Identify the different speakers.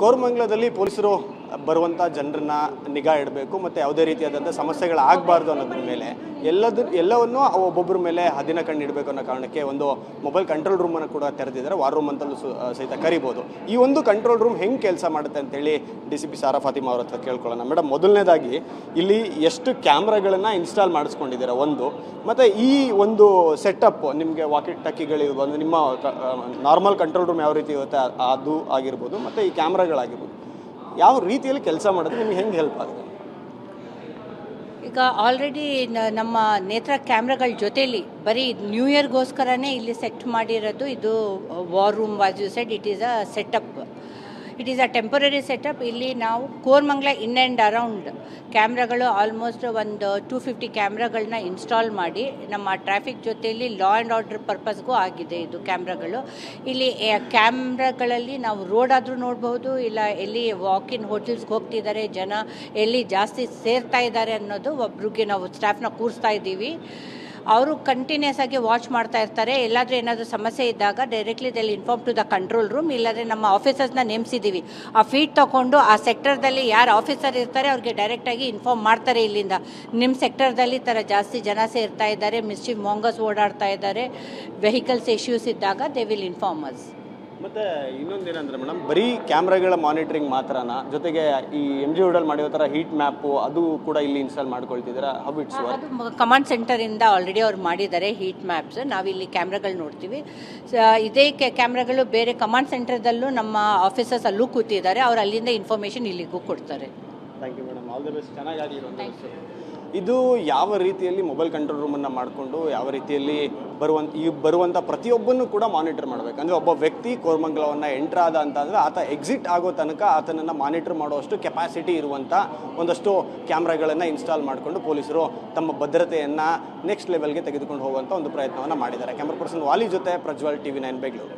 Speaker 1: ಕೋರಮಂಗಲದಲ್ಲಿ ಪೊಲೀಸರು ಬರುವಂಥ ಜನರನ್ನ ನಿಗಾ ಇಡಬೇಕು ಮತ್ತು ಯಾವುದೇ ರೀತಿಯಾದಂಥ ಸಮಸ್ಯೆಗಳಾಗಬಾರ್ದು ಅನ್ನೋದ್ರ ಮೇಲೆ ಎಲ್ಲವನ್ನೂ ಒಬ್ಬೊಬ್ಬರ ಮೇಲೆ ಹದ್ದಿನ ಕಣ್ಣು ಇಡಬೇಕು ಅನ್ನೋ ಕಾರಣಕ್ಕೆ ಒಂದು ಮೊಬೈಲ್ ಕಂಟ್ರೋಲ್ ರೂಮನ್ನು ಕೂಡ ತೆರೆದಿದ್ದಾರೆ. ವಾರ್ ರೂಮ್ ಅಂತಲೂ ಸಹಿತ ಕರಿಬೋದು. ಈ ಒಂದು ಕಂಟ್ರೋಲ್ ರೂಮ್ ಹೆಂಗೆ ಕೆಲಸ ಮಾಡುತ್ತೆ ಅಂತೇಳಿ DCP ಸಾರಾ ಫಾತಿಮಾ ಅವ್ರ ಹತ್ರ ಕೇಳ್ಕೊಳ್ಳೋಣ. ಮೇಡಮ್, ಮೊದಲನೇದಾಗಿ ಇಲ್ಲಿ ಎಷ್ಟು ಕ್ಯಾಮ್ರಾಗಳನ್ನು ಇನ್ಸ್ಟಾಲ್ ಮಾಡಿಸ್ಕೊಂಡಿದ್ದೀರಾ ಒಂದು, ಮತ್ತು ಈ ಒಂದು ಸೆಟಪ್ ನಿಮಗೆ ವಾಕಿ ಟಕ್ಕಿಗಳಿರ್ಬೋದು, ನಿಮ್ಮ ನಾರ್ಮಲ್ ಕಂಟ್ರೋಲ್ ರೂಮ್ ಯಾವ ರೀತಿ ಇರುತ್ತೆ ಅದು ಆಗಿರ್ಬೋದು, ಮತ್ತು ಈ ಕ್ಯಾಮ್ರಾಗಳಾಗಿರ್ಬೋದು, ಯಾವ ರೀತಿಯಲ್ಲಿ ಕೆಲಸ ಮಾಡಿದ್ರೆ ನಿಮಗೆ ಹೆಂಗೆ ಹೆಲ್ಪ್ ಆಗುತ್ತೆ?
Speaker 2: ಈಗ ಆಲ್ರೆಡಿ ನಮ್ಮ ನೇತ್ರ ಕ್ಯಾಮ್ರಾಗಳ ಜೊತೆಯಲ್ಲಿ ಬರೀ ನ್ಯೂ ಇಯರ್ಗೋಸ್ಕರನೇ ಇಲ್ಲಿ ಸೆಟ್ ಮಾಡಿರೋದು. ಇದು war room was you said, it is a setup, it is a temporary setup. ಇಲ್ಲಿ ನಾವು ಕೋರಮಂಗಲ ಇನ್ ಆ್ಯಂಡ್ ಅರೌಂಡ್ ಕ್ಯಾಮ್ರಾಗಳು ಆಲ್ಮೋಸ್ಟ್ ಒಂದು 250 ಕ್ಯಾಮ್ರಾಗಳನ್ನ ಇನ್ಸ್ಟಾಲ್ ಮಾಡಿ ನಮ್ಮ ಟ್ರಾಫಿಕ್ ಜೊತೆಯಲ್ಲಿ ಲಾ ಆ್ಯಂಡ್ ಆರ್ಡರ್ ಪರ್ಪಸ್ಗೂ ಆಗಿದೆ ಇದು ಕ್ಯಾಮ್ರಾಗಳು. ಇಲ್ಲಿ ಕ್ಯಾಮ್ರಾಗಳಲ್ಲಿ ನಾವು ರೋಡ್ ಆದರೂ ನೋಡಬಹುದು, ಇಲ್ಲ ಎಲ್ಲಿ ವಾಕಿನ್ ಹೋಟೆಲ್ಸ್ಗೆ ಹೋಗ್ತಿದ್ದಾರೆ ಜನ, ಎಲ್ಲಿ ಜಾಸ್ತಿ ಸೇರ್ತಾ ಇದ್ದಾರೆ ಅನ್ನೋದು ಒಬ್ರಿಗೆ ನಾವು ಸ್ಟಾಫ್ನ ಕೂರಿಸ್ತಾ ಇದ್ದೀವಿ. ಅವರು ಕಂಟಿನ್ಯೂಸ್ ಆಗಿ ವಾಚ್ ಮಾಡ್ತಾ ಇರ್ತಾರೆ. ಎಲ್ಲಾದರೂ ಏನಾದರೂ ಸಮಸ್ಯೆ ಇದ್ದಾಗ ಡೈರೆಕ್ಟ್ಲಿ ದಲ್ಲಿ inform to the control room, ಇಲ್ಲಾಂದರೆ ನಮ್ಮ ಆಫೀಸರ್ಸ್ನ ನೇಮಿಸಿದ್ದೀವಿ. ಆ ಫೀಡ್ ತೊಗೊಂಡು ಆ ಸೆಕ್ಟರ್ದಲ್ಲಿ ಯಾರು ಆಫೀಸರ್ ಇರ್ತಾರೆ ಅವ್ರಿಗೆ ಡೈರೆಕ್ಟಾಗಿ ಇನ್ಫಾರ್ಮ್ ಮಾಡ್ತಾರೆ. ಇಲ್ಲಿಂದ ನಿಮ್ಮ ಸೆಕ್ಟರ್ದಲ್ಲಿ ಥರ ಜಾಸ್ತಿ ಜನ ಸೇರ್ತಾ ಇದ್ದಾರೆ, ಮಿಸ್ಚಿಫ್ ಮಾಂಗರ್ಸ್ ಓಡಾಡ್ತಾ ಇದ್ದಾರೆ, ವೆಹಿಕಲ್ಸ್ ಇಶ್ಯೂಸ್ ಇದ್ದಾಗ ದೇ ವಿಲ್ ಇನ್ಫಾರ್ಮ್ ಅಸ್.
Speaker 1: ಮತ್ತು ಇನ್ನೊಂದೇನಂದರೆ ಮೇಡಮ್, ಬರೀ ಕ್ಯಾಮ್ರಾಗಳ ಮಾನಿಟ್ರಿಂಗ್ ಮಾತ್ರನಾ, ಜೊತೆಗೆ ಈ MG ರೋಡಲ್ಲಿ ಮಾಡಿರೋ ಥರ ಹೀಟ್ ಮ್ಯಾಪು ಅದು ಕೂಡ ಇಲ್ಲಿ ಇನ್ಸ್ಟಾಲ್ ಮಾಡ್ಕೊಳ್ತಿದ್ದೀರಾ? How it's work?
Speaker 2: ಅದು ಕಮಾಂಡ್ ಸೆಂಟರಿಂದ ಆಲ್ರೆಡಿ ಅವ್ರು ಮಾಡಿದ್ದಾರೆ ಹೀಟ್ ಮ್ಯಾಪ್ಸ್. ನಾವಿಲ್ಲಿ ಕ್ಯಾಮ್ರಾಗಳು ನೋಡ್ತೀವಿ. ಇದೇ ಕ್ಯಾಮ್ರಾಗಳು ಬೇರೆ ಕಮಾಂಡ್ ಸೆಂಟರ್ದಲ್ಲೂ ನಮ್ಮ ಆಫೀಸರ್ಸ್ ಅಲ್ಲೂ ಕೂತಿದ್ದಾರೆ. ಅವ್ರು ಅಲ್ಲಿಂದ ಇನ್ಫಾರ್ಮೇಷನ್ ಇಲ್ಲಿಗೂ ಕೊಡ್ತಾರೆ.
Speaker 1: Thank you madam, all the best. ಚೆನ್ನಾಗಿ ಇದು ಯಾವ ರೀತಿಯಲ್ಲಿ ಮೊಬೈಲ್ ಕಂಟ್ರೋಲ್ ರೂಮನ್ನು ಮಾಡಿಕೊಂಡು ಯಾವ ರೀತಿಯಲ್ಲಿ ಬರುವಂಥ ಪ್ರತಿಯೊಬ್ಬನ್ನು ಕೂಡ ಮಾನಿಟರ್ ಮಾಡಬೇಕು. ಅಂದರೆ ಒಬ್ಬ ವ್ಯಕ್ತಿ ಕೋರಮಂಗಲವನ್ನು ಎಂಟ್ರ್ ಆದ ಅಂತಂದರೆ ಆತ ಎಕ್ಸಿಟ್ ಆಗೋ ತನಕ ಆತನನ್ನು ಮಾನಿಟರ್ ಮಾಡುವಷ್ಟು ಕೆಪಾಸಿಟಿ ಇರುವಂಥ ಒಂದಷ್ಟು ಕ್ಯಾಮ್ರಾಗಳನ್ನು ಇನ್ಸ್ಟಾಲ್ ಮಾಡಿಕೊಂಡು ಪೊಲೀಸರು ತಮ್ಮ ಭದ್ರತೆಯನ್ನು ನೆಕ್ಸ್ಟ್ ಲೆವೆಲ್ಗೆ ತೆಗೆದುಕೊಂಡು ಹೋಗುವಂಥ ಒಂದು ಪ್ರಯತ್ನವನ್ನು ಮಾಡಿದ್ದಾರೆ. ಕ್ಯಾಮ್ರಾ ಪರ್ಸನ್ ವಾಲಿ ಜೊತೆ ಪ್ರಜ್ವಲ್, TV9 ಬೆಂಗಳೂರು.